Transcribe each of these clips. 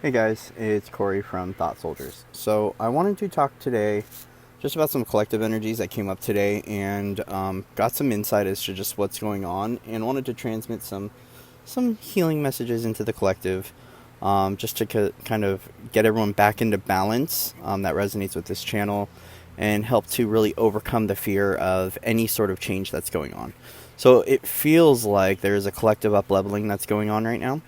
Hey guys, it's Corey from Thought Soldiers. So I wanted to talk today just about some collective energies that came up today and got some insight as to just what's going on, and wanted to transmit some healing messages into the collective, just to kind of get everyone back into balance that resonates with this channel, and help to really overcome the fear of any sort of change that's going on. So it feels like there's a collective up-leveling that's going on right now,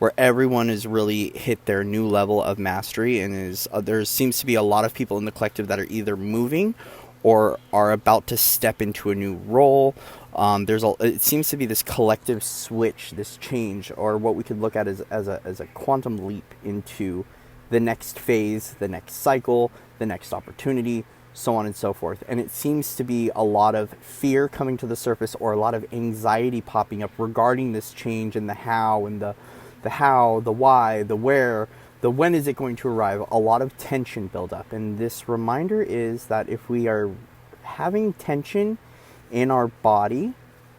where everyone has really hit their new level of mastery, and there seems to be a lot of people in the collective that are either moving or are about to step into a new role. It seems to be this collective switch, this change, or what we could look at as a quantum leap into the next phase, the next cycle, the next opportunity, so on and so forth. And it seems to be a lot of fear coming to the surface, or a lot of anxiety popping up regarding this change, and the how, and the how, the why, the where, the when is it going to arrive. A lot of tension build up. And this reminder is that if we are having tension in our body,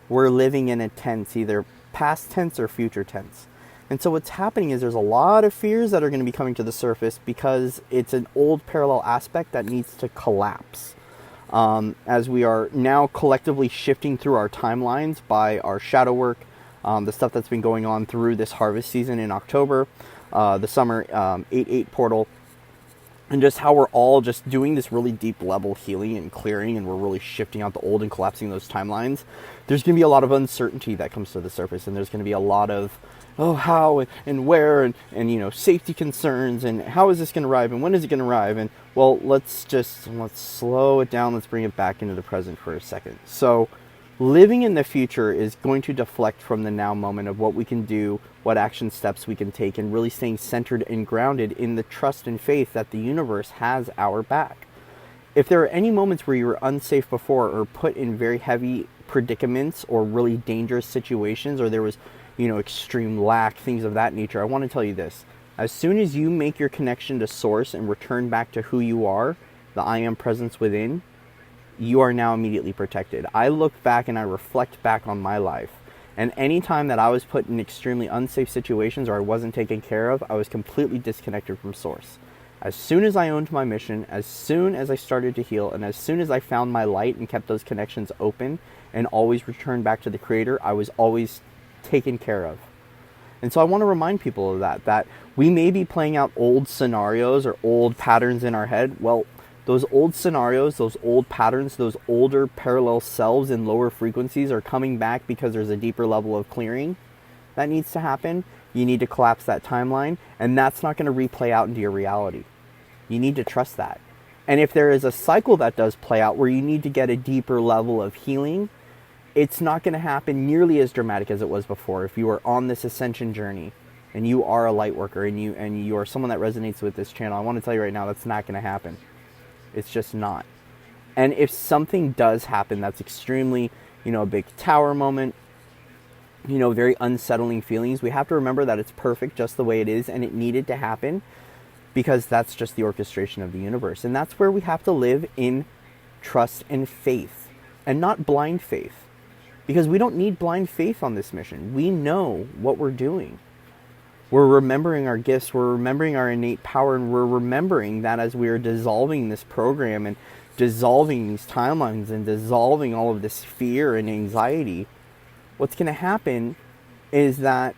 we're living in a tense, either past tense or future tense. And so what's happening is there's a lot of fears that are going to be coming to the surface because it's an old parallel aspect that needs to collapse. As we are now collectively shifting through our timelines by our shadow work, the stuff that's been going on through this harvest season in October, the summer 8/8 portal, and just how we're all just doing this really deep level healing and clearing, and we're really shifting out the old and collapsing those timelines. There's going to be a lot of uncertainty that comes to the surface, and there's going to be a lot of, how and where, and safety concerns, and how is this going to arrive, and when is it going to arrive, and well, let's slow it down, let's bring it back into the present for a second. So living in the future is going to deflect from the now moment of what we can do, what action steps we can take, and really staying centered and grounded in the trust and faith that the universe has our back. If there are any moments where you were unsafe before, or put in very heavy predicaments or really dangerous situations, or there was, extreme lack, things of that nature, I want to tell you this. As soon as you make your connection to source and return back to who you are, the I am presence within, you are now immediately protected. I look back and I reflect back on my life. And any time that I was put in extremely unsafe situations, or I wasn't taken care of, I was completely disconnected from source. As soon as I owned my mission, as soon as I started to heal, and as soon as I found my light and kept those connections open and always returned back to the Creator, I was always taken care of. And so I want to remind people of that we may be playing out old scenarios or old patterns in our head. Well, those old scenarios, those old patterns, those older parallel selves in lower frequencies are coming back because there's a deeper level of clearing that needs to happen. You need to collapse that timeline, and that's not going to replay out into your reality. You need to trust that. And if there is a cycle that does play out where you need to get a deeper level of healing, it's not going to happen nearly as dramatic as it was before. If you are on this ascension journey and you are a light worker, and you are someone that resonates with this channel, I want to tell you right now, that's not going to happen. It's just not. And if something does happen that's extremely, a big tower moment, very unsettling feelings, we have to remember that it's perfect just the way it is, and it needed to happen because that's just the orchestration of the universe. And that's where we have to live in trust and faith, and not blind faith. Because we don't need blind faith on this mission. We know what we're doing. We're remembering our gifts, we're remembering our innate power, and we're remembering that as we are dissolving this program and dissolving these timelines and dissolving all of this fear and anxiety, what's going to happen is that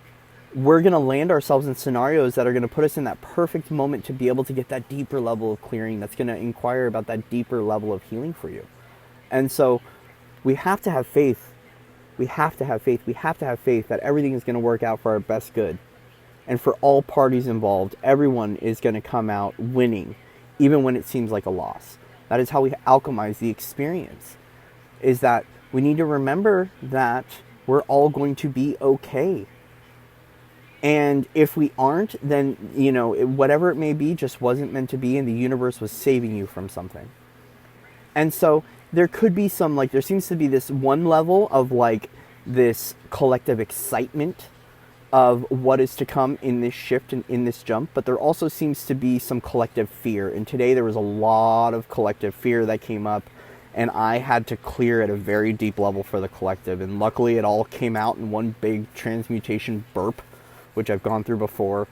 we're going to land ourselves in scenarios that are going to put us in that perfect moment to be able to get that deeper level of clearing that's going to inquire about that deeper level of healing for you. And so we have to have faith. We have to have faith. We have to have faith that everything is going to work out for our best good. And for all parties involved, everyone is going to come out winning, even when it seems like a loss. That is how we alchemize the experience, is that we need to remember that we're all going to be okay. And if we aren't, then, whatever it may be just wasn't meant to be, and the universe was saving you from something. And so there could be there seems to be this one level of this collective excitement of what is to come in this shift and in this jump, but there also seems to be some collective fear. And today there was a lot of collective fear that came up, and I had to clear at a very deep level for the collective. And luckily it all came out in one big transmutation burp, which I've gone through before.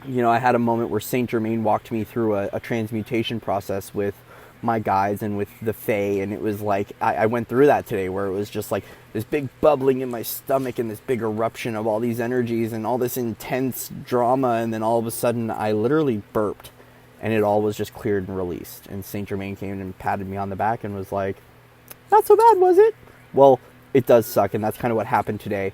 I had a moment where Saint Germain walked me through a transmutation process with my guides and with the Fae, and it was like I went through that today, where it was just like this big bubbling in my stomach and this big eruption of all these energies and all this intense drama, and then all of a sudden I literally burped, and it all was just cleared and released. And Saint Germain came and patted me on the back and was like, "Not so bad, was it?" Well, it does suck, and that's kind of what happened today.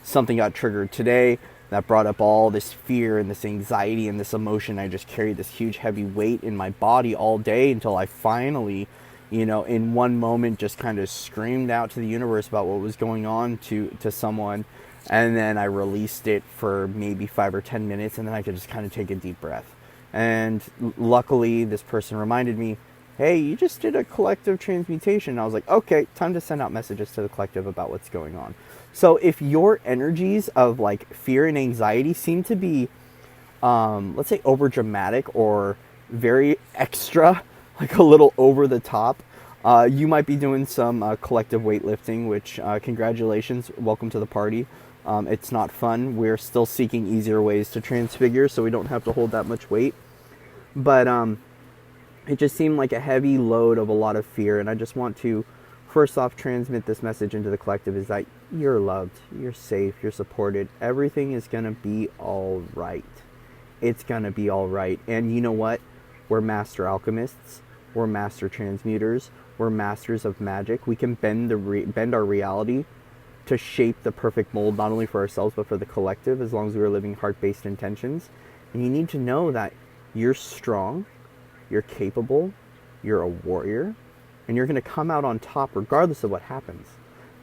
Something got triggered today that brought up all this fear and this anxiety and this emotion. I just carried this huge heavy weight in my body all day until I finally, in one moment just kind of screamed out to the universe about what was going on to someone. And then I released it for maybe 5 or 10 minutes, and then I could just kind of take a deep breath. And luckily, this person reminded me, "Hey, you just did a collective transmutation." I was like, okay, time to send out messages to the collective about what's going on. So if your energies of like fear and anxiety seem to be, let's say, over dramatic or very extra, like a little over the top, you might be doing some collective weightlifting, which congratulations, welcome to the party. It's not fun. We're still seeking easier ways to transfigure so we don't have to hold that much weight. But it just seemed like a heavy load of a lot of fear, and I just want to first off transmit this message into the collective, is that you're loved, you're safe, you're supported. Everything is going to be all right. It's going to be all right. And you know what? We're master alchemists. We're master transmuters. We're masters of magic. We can bend our reality to shape the perfect mold, not only for ourselves, but for the collective, as long as we're living heart-based intentions. And you need to know that you're strong, you're capable, you're a warrior, and you're going to come out on top regardless of what happens.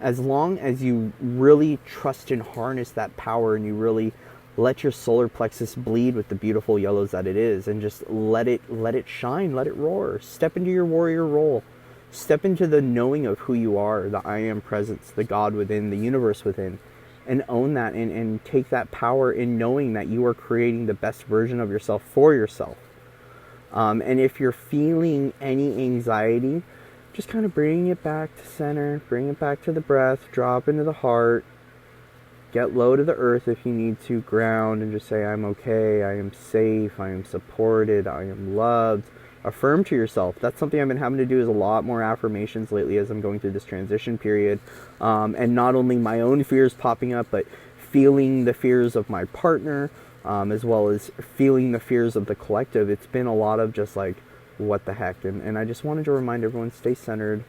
As long as you really trust and harness that power, and you really let your solar plexus bleed with the beautiful yellows that it is, and just let it shine, let it roar. Step into your warrior role. Step into the knowing of who you are, the I am presence, the God within, the universe within, and own that, and take that power in knowing that you are creating the best version of yourself for yourself. And if you're feeling any anxiety, just kind of bring it back to center, bring it back to the breath, drop into the heart, get low to the earth if you need to, ground, and just say, I'm okay, I am safe, I am supported, I am loved. Affirm to yourself. That's something I've been having to do, is a lot more affirmations lately as I'm going through this transition period. And not only my own fears popping up, but feeling the fears of my partner, as well as feeling the fears of the collective. It's been a lot of just like, what the heck? And I just wanted to remind everyone, stay centered,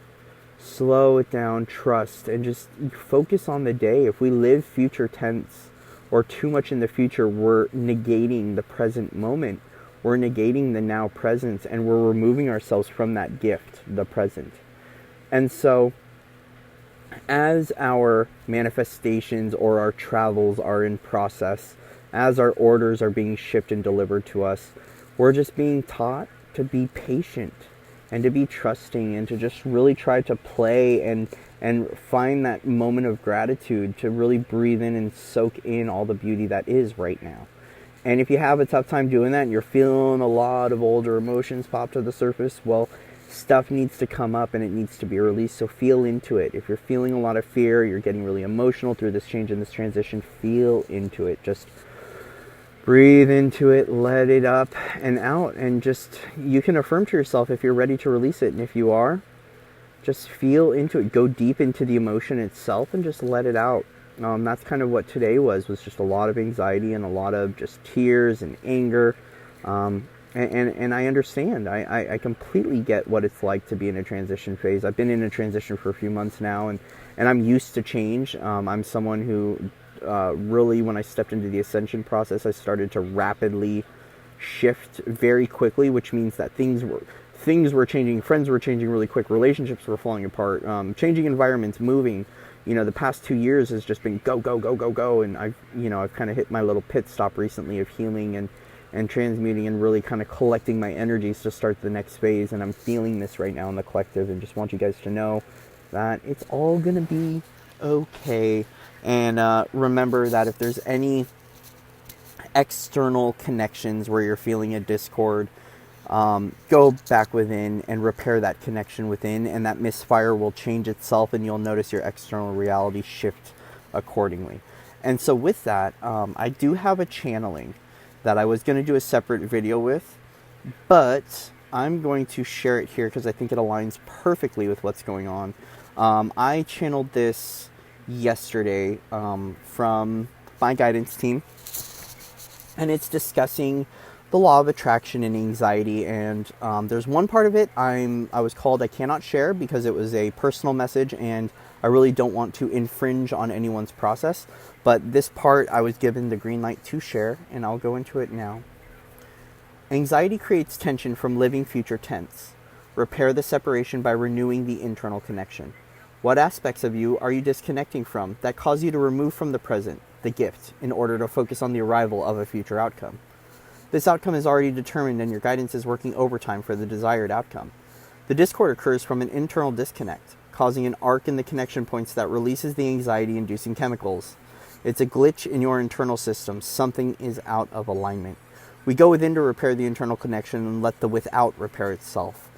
slow it down, trust, and just focus on the day. If we live future tense or too much in the future, we're negating the present moment. We're negating the now presence, and we're removing ourselves from that gift, the present. And so as our manifestations or our travels are in process, as our orders are being shipped and delivered to us, we're just being taught to be patient and to be trusting, and to just really try to play and find that moment of gratitude, to really breathe in and soak in all the beauty that is right now. And if you have a tough time doing that and you're feeling a lot of older emotions pop to the surface, well, stuff needs to come up and it needs to be released, so feel into it. If you're feeling a lot of fear, you're getting really emotional through this change and this transition, feel into it. Just breathe into it, let it up and out, and just, you can affirm to yourself if you're ready to release it. And if you are, just feel into it, go deep into the emotion itself and just let it out. That's kind of what today was just a lot of anxiety and a lot of just tears and anger. And I understand. I completely get what it's like to be in a transition phase. I've been in a transition for a few months now, and I'm used to change. I'm someone who really, when I stepped into the Ascension process, I started to rapidly shift very quickly, which means that things were changing, friends were changing really quick, relationships were falling apart, changing environments, moving. The past 2 years has just been go, go, go, go, go, and I've kind of hit my little pit stop recently of healing and transmuting and really kind of collecting my energies to start the next phase. And I'm feeling this right now in the collective, and just want you guys to know that it's all gonna be okay. And remember that if there's any external connections where you're feeling a discord, go back within and repair that connection within, and that misfire will change itself, and you'll notice your external reality shift accordingly. And so with that, I do have a channeling that I was going to do a separate video with, but I'm going to share it here because I think it aligns perfectly with what's going on. I channeled this yesterday from my guidance team, and it's discussing the law of attraction and anxiety. And there's one part of it I was called I cannot share because it was a personal message, and I really don't want to infringe on anyone's process. But this part I was given the green light to share, and I'll go into it now. Anxiety creates tension from living future tense. Repair the separation by renewing the internal connection. What aspects of you are you disconnecting from that cause you to remove from the present, the gift, in order to focus on the arrival of a future outcome? This outcome is already determined, and your guidance is working overtime for the desired outcome. The discord occurs from an internal disconnect, causing an arc in the connection points that releases the anxiety-inducing chemicals. It's a glitch in your internal system. Something is out of alignment. We go within to repair the internal connection and let the without repair itself.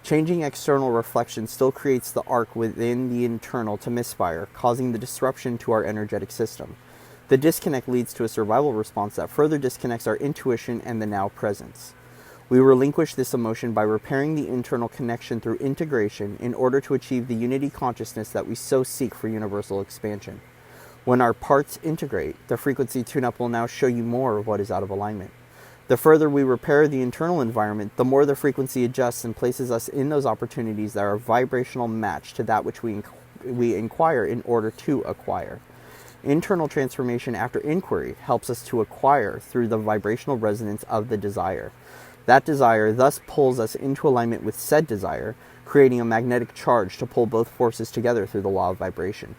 Changing external reflection still creates the arc within the internal to misfire, causing the disruption to our energetic system. The disconnect leads to a survival response that further disconnects our intuition and the now presence. We relinquish this emotion by repairing the internal connection through integration in order to achieve the unity consciousness that we so seek for universal expansion. When our parts integrate, the frequency tune-up will now show you more of what is out of alignment. The further we repair the internal environment, the more the frequency adjusts and places us in those opportunities that are a vibrational match to that which we inquire in order to acquire. Internal transformation after inquiry helps us to acquire through the vibrational resonance of the desire. That desire thus pulls us into alignment with said desire, creating a magnetic charge to pull both forces together through the law of vibration.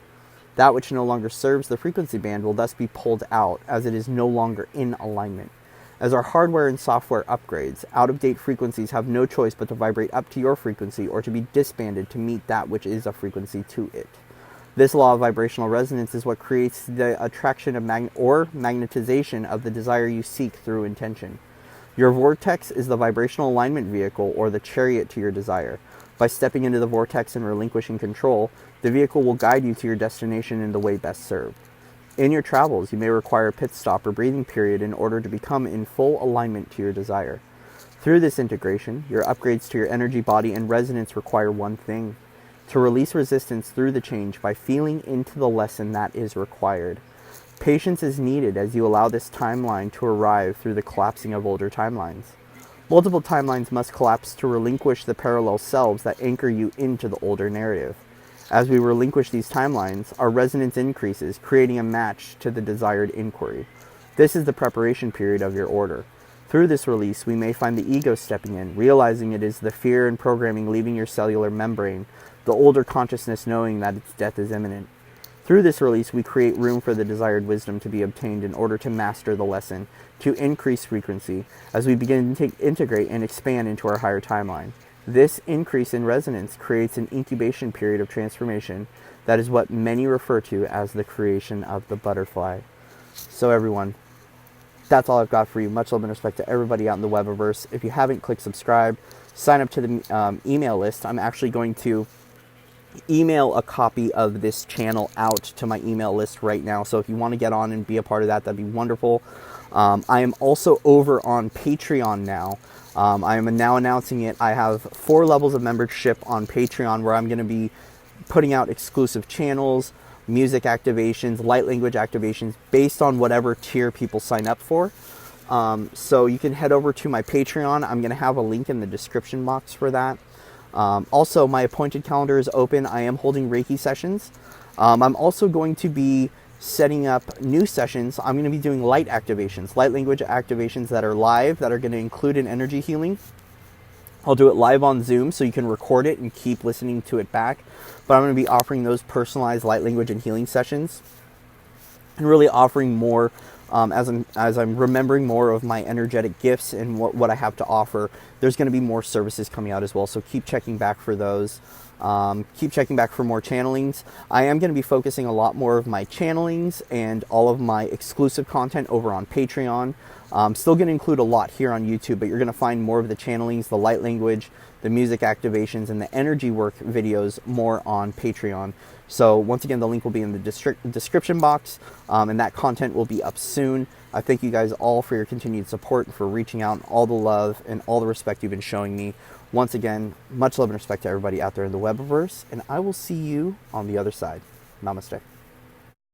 That which no longer serves the frequency band will thus be pulled out, as it is no longer in alignment. As our hardware and software upgrades, out-of-date frequencies have no choice but to vibrate up to your frequency or to be disbanded to meet that which is a frequency to it. This law of vibrational resonance is what creates the attraction of magnetization of the desire you seek through intention. Your vortex is the vibrational alignment vehicle, or the chariot to your desire. By stepping into the vortex and relinquishing control, the vehicle will guide you to your destination in the way best served. In your travels, you may require a pit stop or breathing period in order to become in full alignment to your desire. Through this integration, your upgrades to your energy body and resonance require one thing: to release resistance through the change by feeling into the lesson that is required. Patience is needed as you allow this timeline to arrive through the collapsing of older timelines. Multiple timelines must collapse to relinquish the parallel selves that anchor you into the older narrative. As we relinquish these timelines, our resonance increases, creating a match to the desired inquiry. This is the preparation period of your order. Through this release, we may find the ego stepping in, realizing it is the fear and programming leaving your cellular membrane, the older consciousness knowing that its death is imminent. Through this release, we create room for the desired wisdom to be obtained in order to master the lesson, to increase frequency, as we begin to integrate and expand into our higher timeline. This increase in resonance creates an incubation period of transformation that is what many refer to as the creation of the butterfly. So everyone, that's all I've got for you. Much love and respect to everybody out in the Webiverse. If you haven't, click subscribe. Sign up to the email list. I'm actually going to email a copy of this channel out to my email list right now. So if you want to get on and be a part of that, that'd be wonderful. I am also over on Patreon now. I am now announcing it. I have 4 levels of membership on Patreon where I'm going to be putting out exclusive channels, music activations, light language activations based on whatever tier people sign up for. So you can head over to my Patreon. I'm going to have a link in the description box for that. Also, my appointed calendar is open. I am holding Reiki sessions. I'm also going to be setting up new sessions. I'm going to be doing light activations, light language activations that are live, that are going to include an energy healing. I'll do it live on Zoom so you can record it and keep listening to it back. But I'm going to be offering those personalized light language and healing sessions, and really offering more as I'm remembering more of my energetic gifts and what I have to offer. There's going to be more services coming out as well, so keep checking back for those. Keep checking back for more channelings. I am going to be focusing a lot more of my channelings and all of my exclusive content over on Patreon. Still going to include a lot here on YouTube, but you're going to find more of the channelings, the light language, the music activations, and the energy work videos more on Patreon. So once again, the link will be in the description box, and that content will be up soon. I thank you guys all for your continued support, for reaching out, and all the love and all the respect you've been showing me. Once again, much love and respect to everybody out there in the Webverse, and I will see you on the other side. Namaste.